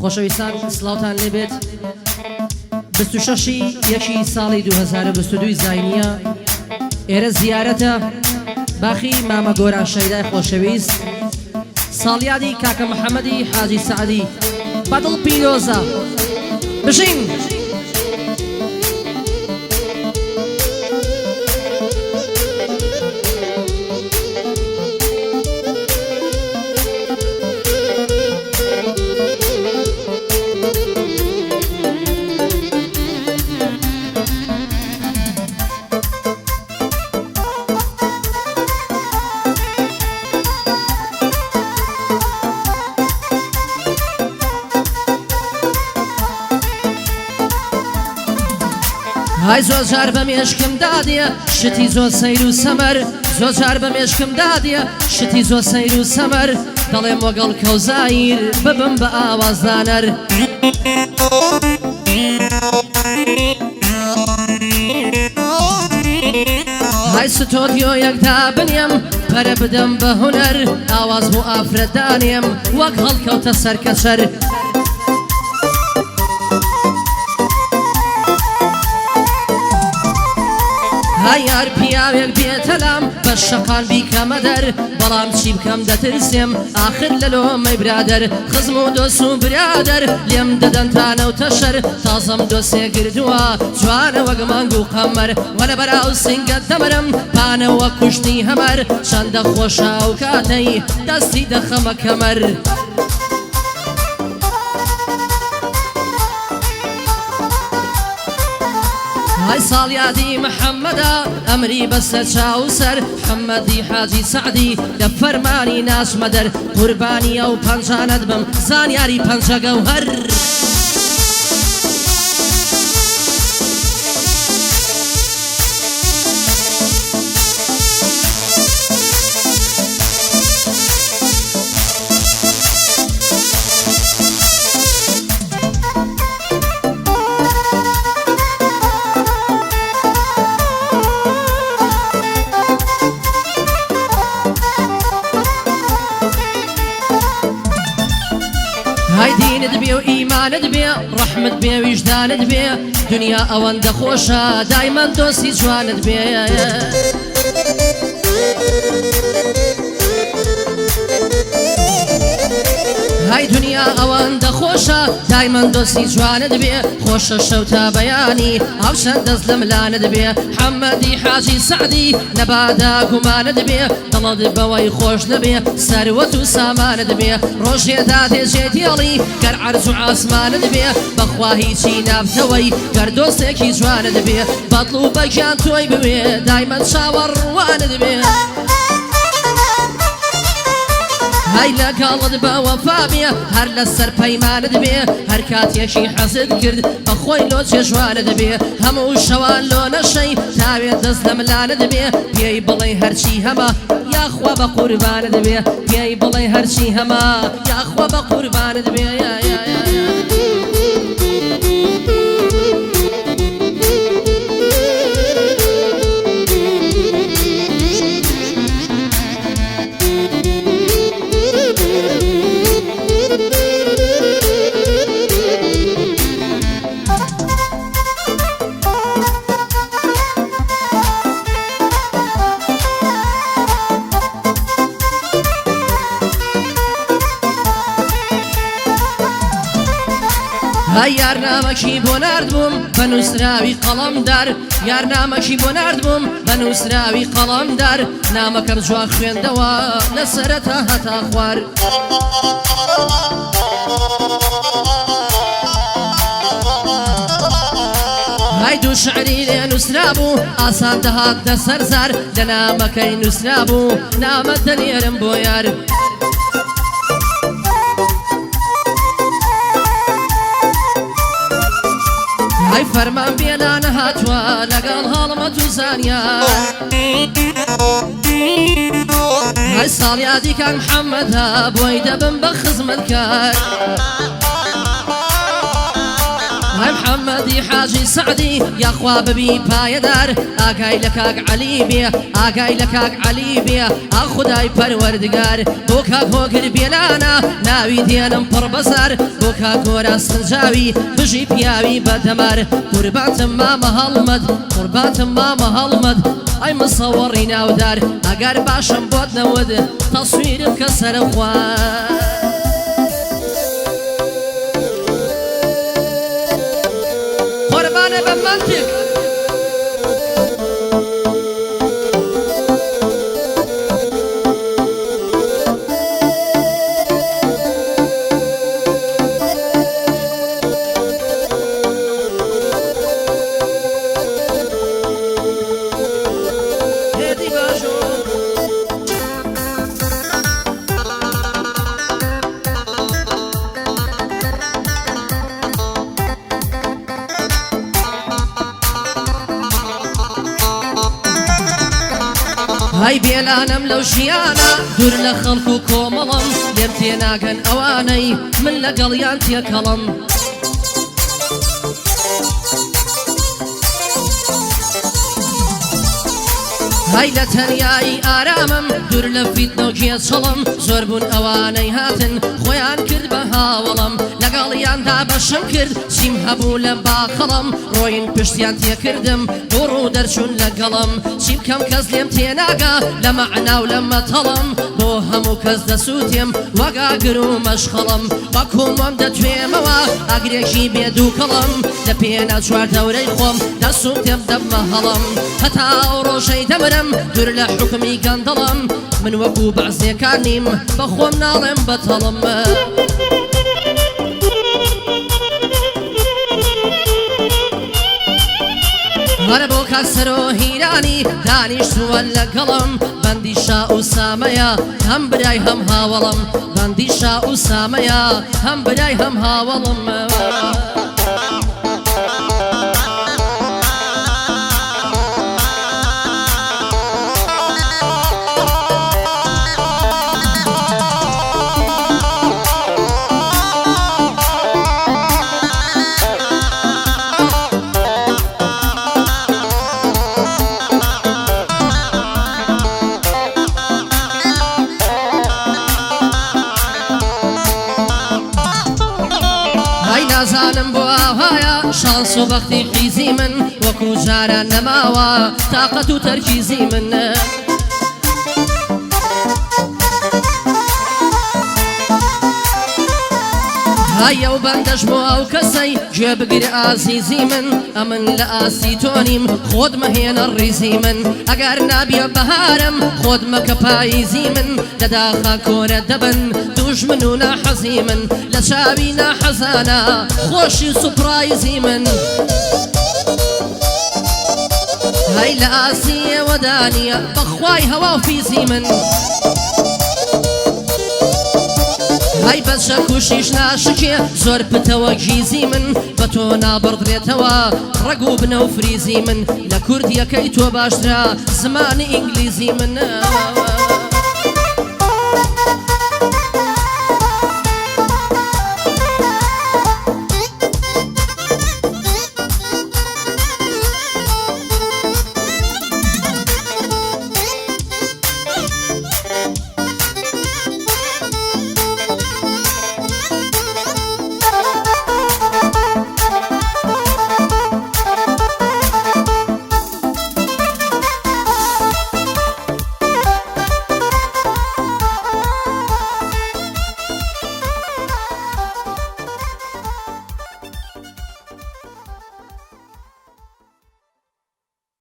خۆشەویستان سڵاوتان لێبێت 26 یەکی ساڵی 2022 زاینیە ئێرە زیارەتە باخی مامە گۆران شەیدای خۆشەویست ساڵیادی کاکە محەممەدی حاجی سعدی بەدڵ پیرۆزە بژین های زۆر جار بە مێشکم دادیە شتی زۆر سەیر و سەمەر زۆر جار بە مێشکم دادیە شتی زۆر سەیر و سەمەر دەڵێم وەگەڵ کەوزایر ببم بە ئاوازدانەر های ستۆدیۆ یەکدا بنیم پەرە بدەم بە هونەر ئاواز بۆ ئافرەتدانێم وەک هەڵکەوتە سەرکەسەر هەیار پیاوێک بێتەلام بە شەقان بیکەمە دەر بەڵام چی بکەم دەترسێم ئاخر لە لۆمەی برادەر خزم و دۆست و برادەر لێم دەدەن تانەوتە شەر تازەم دۆستێ گردووە جوانە وەک مانگ و قەمەر وەلە بەراو سینگەت دەمرم پانەوە کوشتی هەمەر چەندە خۆشە و کاتەی دەستی دەخەمە کەمەر های ساڵیادی محەممەدا ئەمری بەسەر چاوسەر محەممەدی حاجی سعدی لە فەرمانی ناچمە دەر قوربانی ئەو پەنجانەت بم زانیاری پەنجەگەوهەر های دینت بێ و ئیمانت بێ ڕەحمت بێ ویژدانت بێ دنیا ئەوەندە خۆشە دایمان دۆستی جوانت بێ های دنیا ئەوەندە خۆشە دایمان دۆستی جوانت بێ خۆشە شەو تا بەیانی ئەو چەند دەست لە ملانت بێ محەممەدی حاجی سعدی نەبادا گومانت بێ دڵت بەوەی خۆش نەبێ سەروەت و سامانت بێ ڕۆژێدا دێژێت هێڵی گەر عەرز و عاسمانت بێ بەخوا هیچی نابتەوەی گەر دۆستێکی جوانت بێ بەدڵ و بەگیان تۆی بوێ دایمان چاوەڕوانت بێ های لەگەڵت بە وەفا بێ هەر لەسەر پەیمانت بێ هەر کاتێکی حەزت کرد بەخۆی لۆ چێژوانت بێ هەموو شەوان لۆ نەشەی تاوێت دەست لە ملانت بێ پێی بڵێ هەرچی هەمە یاخوا بە قوربانت بێ پێی بڵێ هەرچی هەمە یاخوا بە قوربانت بێ های یارنامەکی بۆ ناردبووم بە نووسراوی قەڵەمدار یارنامەکی بۆ ناردبووم بە نووسراوی قەڵەمدار نامەکەم جوان خوێندەوە لە سەرەتا هەتا خوار های دوو شعری لێ نووسرابوو ئاسان دەهات دەسەر زار لە نامەکەی نووسرابوو نامە دەنێرم بۆ یار های فەرمان بێنانە هاتووە لەگەڵ هەڵمەت و زانیار های ساڵیادی کاک محەممەدا بۆی دەبم بە خزمەتکار هاي محمدي حاجي سعدي يا اخوا ببي بايدار اگای لکاک علی بیا اگای لکاک علی بیا خدای پروردگار بوکا گوگر بیلانا ناوی دینم پر بزار بوکا گورا سنجاوی بجی پیاوی بدمار قربات ما مهلمد قربات ما مهلمد ای مصوری ناودار اگر باشم بود نود تصویر کسر خواه قربان بمنطق هاي بيلانم لو شيانا دور لخلقو كوملم لم تيناقن اواني من لقليان تيكلم هاي لتنياي آرامم دور لفيت نوكي صلم زوربون اواني هاتن خويان كرد بهاولم لقليان دا بشم كرد سيم هبو لباخلم روين بشتيان تيكردم دورو درشون لقلم سيم كم كز ليم تيناقا لمعنا ولما طلم بو همو كز دسوتيم وقا قرو مشخلم باكوم ومدا تويموا اقريكي بيدو كلم لبينا جوار دوري خوم دسوتيم دب مهلم هتا اوروشي دمرم دور لحكمي قندلم من وقو بعزي كانيم بخوم نالم بطلم هربو كسرو هيراني دانيش ولا قلم بندي شاء ساميا هم براي هم هاولم بندي شاء ساميا هم براي هم هاولم زانم بو آوايا شانس و بختي قيزي من وكو جارا نماوا طاقة و تركيزي من هيا وبندش بو او كسي جيب قر عزيزي من امن لآسي تونيم خود مهين الريزي من اگر نابي بهارم خود مكبايزي من لداخا كورة دبن دوش منونا حزي من لشابينا حزانا خوشي سبرايزي من هاي لآسي ودانية بخواي هوا فيزي من هاي بس شكوشيش ناشكي زور بتوجيزي من بتونا بردريتوا رقوب نوفريزي من لكردية كيتو باشترا زمان انجليزي من